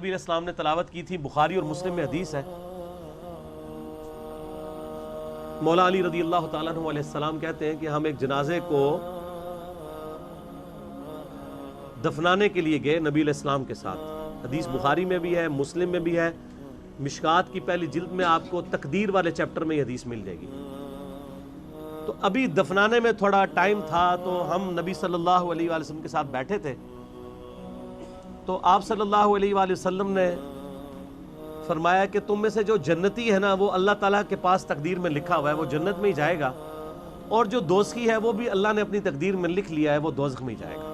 نبی علیہ السلام نے تلاوت کی تھی، بخاری اور مسلم میں حدیث ہے۔ مولا علی رضی اللہ تعالیٰ عنہ علیہ السلام کہتے ہیں کہ ہم ایک جنازے کو دفنانے کے لیے گئے نبی علیہ السلام کے ساتھ۔ حدیث بخاری میں بھی ہے، مسلم میں بھی ہے، مشکات کی پہلی جلد میں آپ کو تقدیر والے چیپٹر میں یہ حدیث مل جائے گی۔ تو ابھی دفنانے میں تھوڑا ٹائم تھا، تو ہم نبی صلی اللہ علیہ وآلہ وسلم کے ساتھ بیٹھے تھے، تو آپ صلی اللہ علیہ وآلہ وسلم نے فرمایا کہ تم میں سے جو جنتی ہے نا، وہ اللہ تعالیٰ کے پاس تقدیر میں لکھا ہوا ہے، وہ جنت میں ہی جائے گا، اور جو دوزخی ہے وہ بھی اللہ نے اپنی تقدیر میں لکھ لیا ہے، وہ دوزخ میں ہی جائے گا۔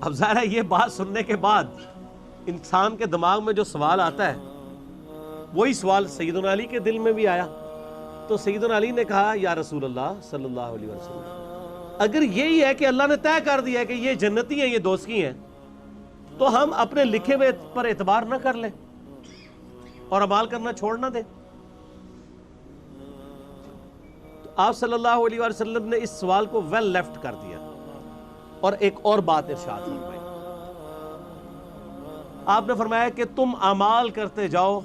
اب ظاہر ہے یہ بات سننے کے بعد انسان کے دماغ میں جو سوال آتا ہے، وہی سوال سیدنا علی کے دل میں بھی آیا۔ تو سیدنا علی نے کہا یا رسول اللہ صلی اللہ علیہ وسلم، اگر یہی ہے کہ اللہ نے طے کر دیا ہے کہ یہ جنتی ہیں، یہ دوزخی ہیں، تو ہم اپنے لکھے ہوئے پر اعتبار نہ کر لیں اور عمال کرنا چھوڑ نہ دیں۔ تو آپ صلی اللہ علیہ وسلم نے اس سوال کو ویل لیفٹ کر دیا اور ایک اور بات ارشاد فرمائی۔ آپ نے فرمایا کہ تم اعمال کرتے جاؤ،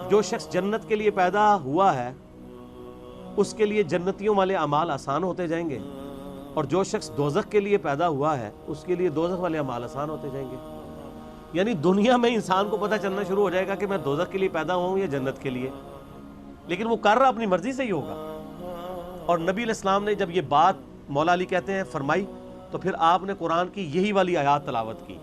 جو شخص جنت کے لیے پیدا ہوا ہے اس کے لیے جنتیوں والے اعمال آسان ہوتے جائیں گے، اور جو شخص دوزخ کے لیے پیدا ہوا ہے اس کے لیے دوزخ والے اعمال آسان ہوتے جائیں گے۔ یعنی دنیا میں انسان کو پتہ چلنا شروع ہو جائے گا کہ میں دوزخ کے لیے پیدا ہوں یا جنت کے لیے، لیکن وہ کر رہا اپنی مرضی سے ہی ہوگا۔ اور نبی علیہ السلام نے جب یہ بات مولا علی کہتے ہیں فرمائی، تو پھر آپ نے قرآن کی یہی والی آیات تلاوت کی۔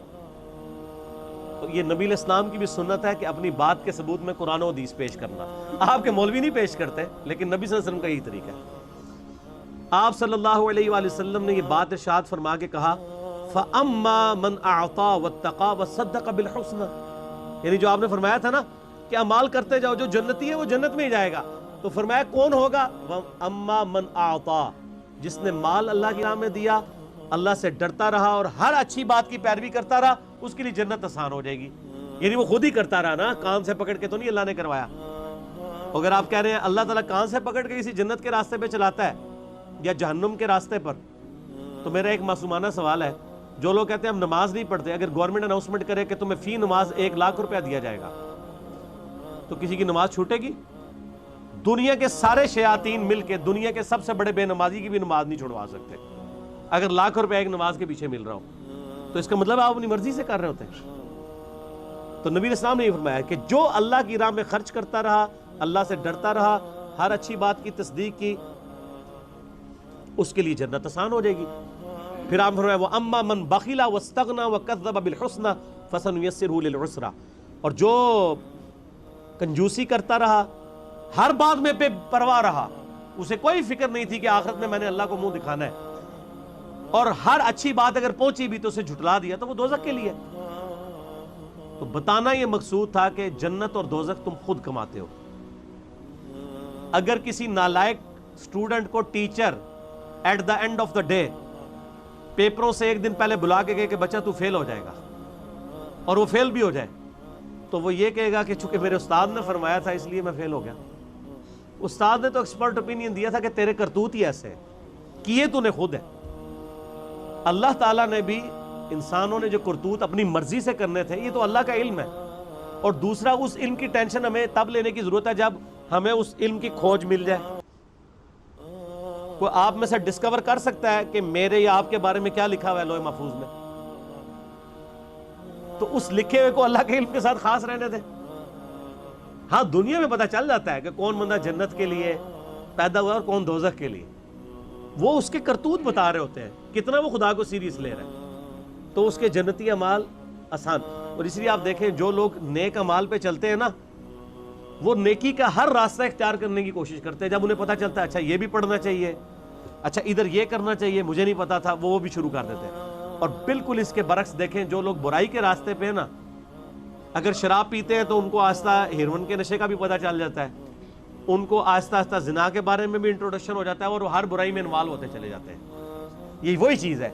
تو یہ نبی علیہ السلام کی بھی سنت ہے کہ اپنی بات کے ثبوت میں قرآن و حدیث پیش کرنا۔ آپ کے مولوی نہیں پیش کرتے، لیکن نبی صلی اللہ علیہ وسلم کا یہی طریقہ ہے۔ آپ صلی اللہ علیہ وآلہ وسلم نے یہ بات ارشاد فرما کے کہا فَأَمَّا مَنْ أَعْطَى وَاتَّقَى وَصَدَّقَ بِالْحُسْنَى، یعنی جو آپ نے فرمایا تھا نا کہ اعمال کرتے جاؤ، جو جنتی ہے وہ جنت میں ہی جائے گا، تو فرمایا کون ہوگا؟ وَأَمَّا مَنْ أَعْطَى، جس نے مال اللہ کی راہ میں دیا، اللہ سے ڈرتا رہا اور ہر اچھی بات کی پیروی کرتا رہا، اس کے لیے جنت آسان ہو جائے گی۔ یعنی وہ خود ہی کرتا رہا نا، کان سے پکڑ کے تو نہیں اللہ نے کروایا۔ اگر آپ کہہ رہے ہیں اللہ تعالیٰ کان سے پکڑ کے کسی جنت کے راستے پہ چلاتا ہے یا جہنم کے راستے پر، تو میرا ایک معصومانہ سوال ہے، جو لوگ کہتے ہیں ہم نماز نہیں پڑھتے، اگر گورنمنٹ اناؤنسمنٹ کرے کہ تمہیں فی نماز 1,00,000 روپیہ دیا جائے گا، تو کسی کی نماز چھوٹے گی؟ دنیا کے سارے شیاطین مل کے دنیا کے سب سے بڑے بے نمازی کی بھی نماز نہیں چھڑوا سکتے، اگر 1,00,000 روپیہ ایک نماز کے پیچھے مل رہا ہو، تو اس کا مطلب آپ اپنی مرضی سے کر رہے ہوتے ہیں۔ تو نبی علیہ السلام نے یہ فرمایا کہ جو اللہ کی راہ میں خرچ کرتا رہا، اللہ سے ڈرتا رہا، ہر اچھی بات کی تصدیق کی، اس کے لیے جنت آسان ہو جائے گی۔ پھر آپ فرمایا وَأَمَّا مَنْ بَخِلَ وَاسْتَغْنَى وَكَذَّبَ بِالْحُسْنَى فَسَنُيَسِّرُهُ لِلْعُسْرَى، اور جو کنجوسی کرتا رہا، ہر بات میں بے پرواہ رہا، اسے کوئی فکر نہیں تھی کہ آخرت میں نے اللہ کو منہ دکھانا ہے، اور ہر اچھی بات اگر پہنچی بھی تو اسے جھٹلا دیا، تو وہ دوزخ کے لیے۔ تو بتانا یہ مقصود تھا کہ جنت اور دوزخ تم خود کماتے ہو۔ اگر کسی نالائق اسٹوڈنٹ کو teacher at the end of the day پیپروں سے ایک دن پہلے بلا کے کہے کہ بچہ تو فیل ہو جائے گا، اور وہ فیل بھی ہو جائے، تو وہ یہ کہے گا کہ چونکہ میرے استاد نے فرمایا تھا اس لیے میں فیل ہو گیا۔ استاد نے تو ایکسپرٹ اوپینین دیا تھا کہ تیرے کرتوت ہی ایسے ہیں، کیے تو نے خود ہے۔ اللہ تعالیٰ نے بھی انسانوں نے جو کرتوت اپنی مرضی سے کرنے تھے، یہ تو اللہ کا علم ہے، اور دوسرا اس علم کی ٹینشن ہمیں تب لینے کی ضرورت ہے جب ہمیں اس علم کی کھوج مل جائے۔ کوئی آپ میں سے ڈسکور کر سکتا ہے کہ میرے یا آپ کے بارے میں کیا لکھا ہوا ہے لوح محفوظ میں؟ تو اس لکھے ہوئے کو اللہ کے علم کے ساتھ خاص رہنے دیں۔ ہاں دنیا میں پتہ چل جاتا ہے کہ کون بندہ جنت کے لیے پیدا ہوا اور کون دوزخ کے لیے، وہ اس کے کرتوت بتا رہے ہوتے ہیں، کتنا وہ خدا کو سیریس لے رہے ہیں، تو اس کے جنتی اعمال آسان۔ اور اس لیے آپ دیکھیں جو لوگ نیک اعمال پہ چلتے ہیں نا، وہ نیکی کا ہر راستہ اختیار کرنے کی کوشش کرتے ہیں۔ جب انہیں پتہ چلتا ہے اچھا یہ بھی پڑھنا چاہیے، اچھا ادھر یہ کرنا چاہیے، مجھے نہیں پتا تھا، وہ بھی شروع کر دیتے ہیں۔ اور بالکل اس کے برعکس دیکھیں جو لوگ برائی کے راستے پہ ہیں نا، اگر شراب پیتے ہیں تو ان کو آہستہ ہیروئن کے نشے کا بھی پتہ چل جاتا ہے، ان کو آہستہ آہستہ زنا کے بارے میں بھی انٹروڈکشن ہو جاتا ہے، اور وہ ہر برائی میں انوالو ہوتے چلے جاتے ہیں۔ یہ وہی چیز ہے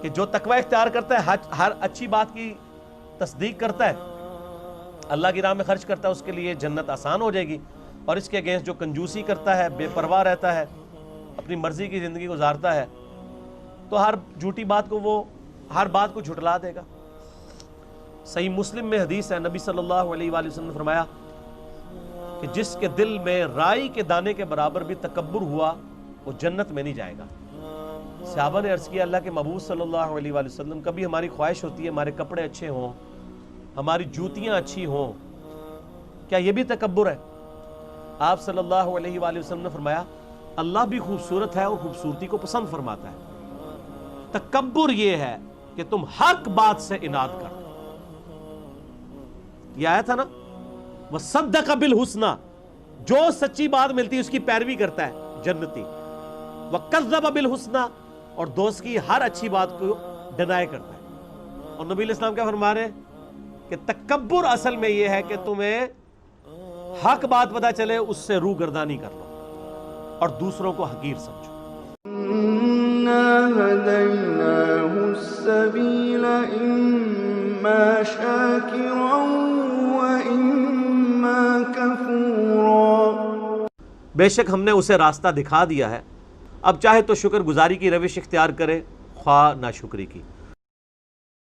کہ جو تقوی اختیار کرتا ہے، ہر اچھی بات کی تصدیق کرتا ہے، اللہ کی راہ میں خرچ کرتا ہے، اس کے لیے جنت آسان ہو جائے گی۔ اور اس کے اگینسٹ جو کنجوسی کرتا ہے، بے پرواہ رہتا ہے، اپنی مرضی کی زندگی گزارتا ہے، تو ہر جھوٹی بات کو وہ ہر بات کو جھٹلا دے گا۔ صحیح مسلم میں حدیث ہے، نبی صلی اللہ علیہ وآلہ وسلم نے فرمایا کہ جس کے دل میں رائی کے دانے کے برابر بھی تکبر ہوا وہ جنت میں نہیں جائے گا۔ صحابہ نے عرض کیا اللہ کے محبوب صلی اللہ علیہ وآلہ وسلم، کبھی ہماری خواہش ہوتی ہے ہمارے کپڑے اچھے ہوں، ہماری جوتیاں اچھی ہوں، کیا یہ بھی تکبر ہے؟ آپ صلی اللہ علیہ وآلہ وسلم نے فرمایا اللہ بھی خوبصورت ہے اور خوبصورتی کو پسند فرماتا ہے، تکبر یہ ہے کہ تم حق بات سے اناد کر۔ یہ آیا تھا نا وَصَدَّقَ بِالْحُسْنَى، جو سچی بات ملتی ہے اس کی پیروی کرتا ہے جنتی، وَكَذَّبَ بِالْحُسْنَى، اور دوست کی ہر اچھی بات کو ڈینائی کرتا ہے۔ اور نبی علیہ السلام کیا فرما رہے ہیں کہ تکبر اصل میں یہ ہے کہ تمہیں حق بات پتہ چلے اس سے روح گردانی کر لو اور دوسروں کو حقیر سمجھو۔ إِنَّا هَدَيْنَاهُ السَّبِيلَ إِمَّا شَاكِرًا وَإِمَّا كَفُورًا، بے شک ہم نے اسے راستہ دکھا دیا ہے، اب چاہے تو شکر گزاری کی روش اختیار کرے خواہ ناشکری کی۔